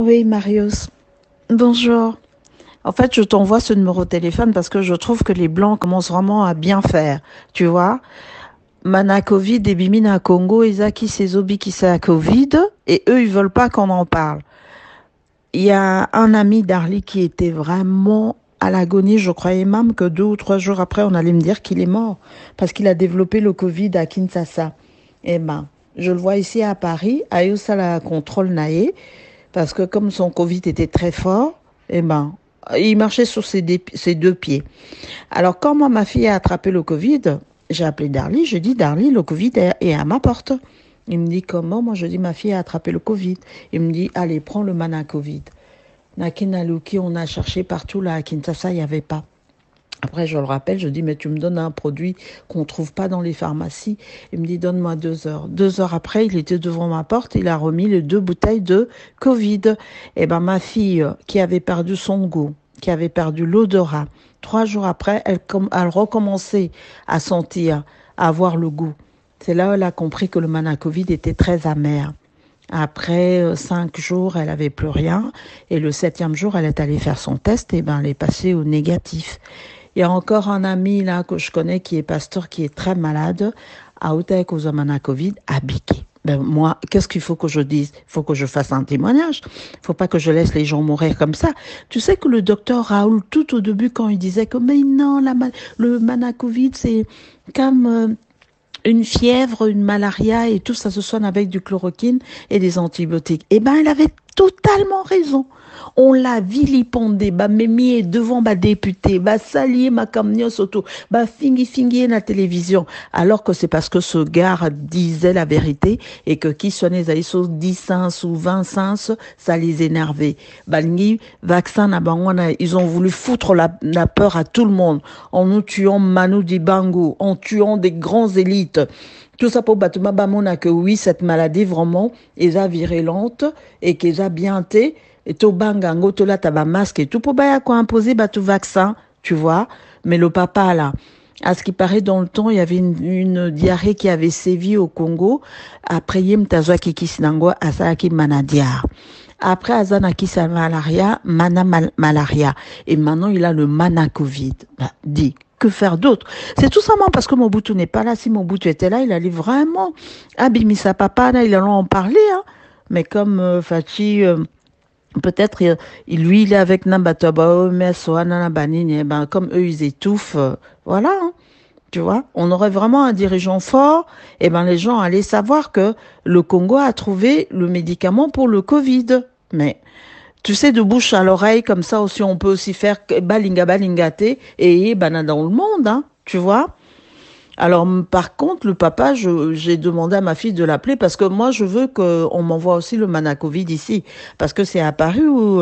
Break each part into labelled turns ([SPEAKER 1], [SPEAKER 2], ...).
[SPEAKER 1] Oui, Marius. Bonjour. En fait, je t'envoie ce numéro de téléphone parce que je trouve que les Blancs commencent vraiment à bien faire. Tu vois, Mana Covid et Bimina Congo, Isaki Sezobi qui c'est à Covid, et eux, ils veulent pas qu'on en parle. Il y a un ami d'Arly qui était vraiment à l'agonie. Je croyais même que 2 ou 3 jours après, on allait me dire qu'il est mort parce qu'il a développé le Covid à Kinshasa. Eh ben, je le vois ici à Paris, à Yosala Contrôle Naé, parce que comme son Covid était très fort, eh ben, il marchait sur ses 2 pieds. Alors, quand moi, ma fille a attrapé le Covid, j'ai appelé Darly, je dis, Darly, le Covid est à ma porte. Il me dit, comment? Moi, je dis, ma fille a attrapé le Covid. Il me dit, allez, prends le mana Covid. Nakinaluki, on a cherché partout, là, à Kinshasa, il n'y avait pas. Après, je le rappelle, je dis, mais tu me donnes un produit qu'on ne trouve pas dans les pharmacies. Il me dit, donne-moi 2 heures. 2 heures après, il était devant ma porte, il a remis les 2 bouteilles de Covid. Eh ben, ma fille, qui avait perdu son goût, qui avait perdu l'odorat, 3 jours après, elle recommençait à sentir, à avoir le goût. C'est là où elle a compris que le mana Covid était très amer. Après 5 jours, elle avait plus rien. Et le 7e jour, elle est allée faire son test. Et ben, elle est passée au négatif. Il y a encore un ami là que je connais qui est pasteur, qui est très malade, à Outaï Kozamana Covid, à Biquet. Ben moi, qu'est-ce qu'il faut que je dise? Il faut que je fasse un témoignage. Il ne faut pas que je laisse les gens mourir comme ça. Tu sais que le docteur Raoul, tout au début, quand il disait que mais non, le mana Covid, c'est comme une fièvre, une malaria et tout ça se soigne avec du chloroquine et des antibiotiques. Eh ben, elle avait totalement raison. On l'a vilipendé, bah mémié devant ma députée, bah salié ma camionne auto, bah fingi la télévision, alors que c'est parce que ce gars disait la vérité et que qui soignait les 10 sens ou 20 sens, ça les énervait. Bah vaccin na bangwana, ils ont voulu foutre la peur à tout le monde en nous tuant Manu Dibango, en tuant des grands élites. Tout ça pour battre ma bamona que oui, cette maladie vraiment est virulente et qu'elle a bien été et to banga ngo to la taba masque et tout pour baya quoi imposer bah tout vaccin, tu vois. Mais le papa là, à ce qui paraît dans le temps, il y avait une diarrhée qui avait sévi au Congo après yem tazwa kiki sinango asaki manadia. Après Azana qui malaria, malaria. Et maintenant, il a le mana Covid. Bah, dis, que faire d'autre? C'est tout simplement parce que Mobutu n'est pas là. Si Mobutu était là, il allait vraiment abîmer sa papa, là, il allait en parler, hein. Mais comme Fachi, peut-être, lui, il est avec Nambataba, mais Soana Banini, ben, comme eux, ils étouffent, voilà, hein. Tu vois, on aurait vraiment un dirigeant fort, et ben les gens allaient savoir que le Congo a trouvé le médicament pour le Covid. Mais tu sais, de bouche à l'oreille, comme ça aussi, on peut aussi faire balinga balingate et banana dans le monde, hein, tu vois. Alors, par contre, le papa, j'ai demandé à ma fille de l'appeler parce que moi, je veux qu'on m'envoie aussi le Manacovid ici. Parce que c'est apparu où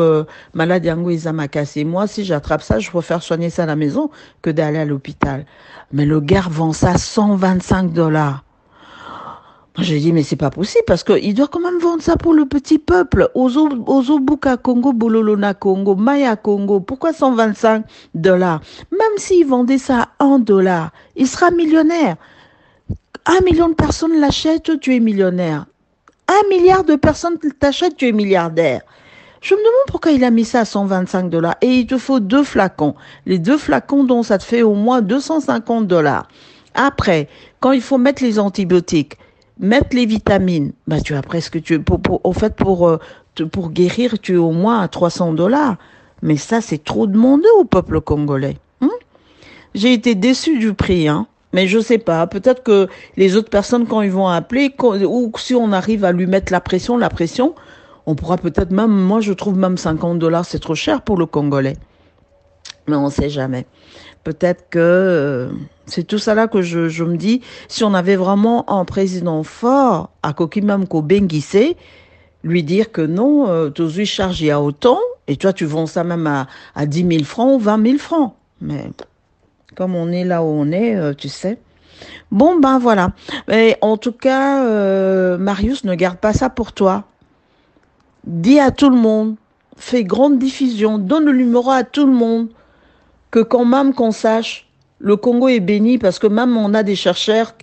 [SPEAKER 1] malade Yango Izamakasi. Et moi, si j'attrape ça, je préfère soigner ça à la maison que d'aller à l'hôpital. Mais le gars vend ça 125 $. J'ai dit, mais c'est pas possible parce qu'il doit quand même vendre ça pour le petit peuple. Ozobuka Congo, Bololona Congo, Maya Congo. Pourquoi 125 $? Même s'il vendait ça à 1 $, il sera millionnaire. 1 million de personnes l'achètent, tu es millionnaire. 1 milliard de personnes t'achètent, tu es milliardaire. Je me demande pourquoi il a mis ça à 125 $. Et il te faut 2 flacons. Les 2 flacons dont ça te fait au moins 250 $. Après, quand il faut mettre les antibiotiques, mettre les vitamines, bah tu as presque, au fait, pour guérir, tu es au moins à 300 $. Mais ça, c'est trop demandé au peuple congolais. Hein. J'ai été déçue du prix, hein. Mais je sais pas, peut-être que les autres personnes, quand ils vont appeler, ou si on arrive à lui mettre la pression, on pourra peut-être même, moi je trouve même 50 $, c'est trop cher pour le Congolais. Mais on ne sait jamais. Peut-être que c'est tout ça là que je me dis, si on avait vraiment un président fort, à Kokimam Benguissé, lui dire que non, tu charges il y a autant, et toi tu vends ça même à 10 000 francs ou 20 000 francs. Mais comme on est là où on est, tu sais. Bon, ben voilà. Mais en tout cas, Marius, ne garde pas ça pour toi. Dis à tout le monde. Fais grande diffusion. Donne le numéro à tout le monde. Que quand même qu'on sache. Le Congo est béni parce que même on a des chercheurs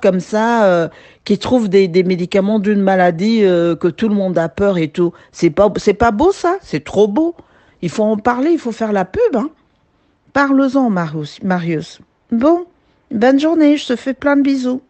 [SPEAKER 1] comme ça qui trouvent des médicaments d'une maladie que tout le monde a peur et tout. C'est pas beau ça, c'est trop beau. Il faut en parler, il faut faire la pub, hein. Parle-en, Marius. Marius. Bon, bonne journée, je te fais plein de bisous.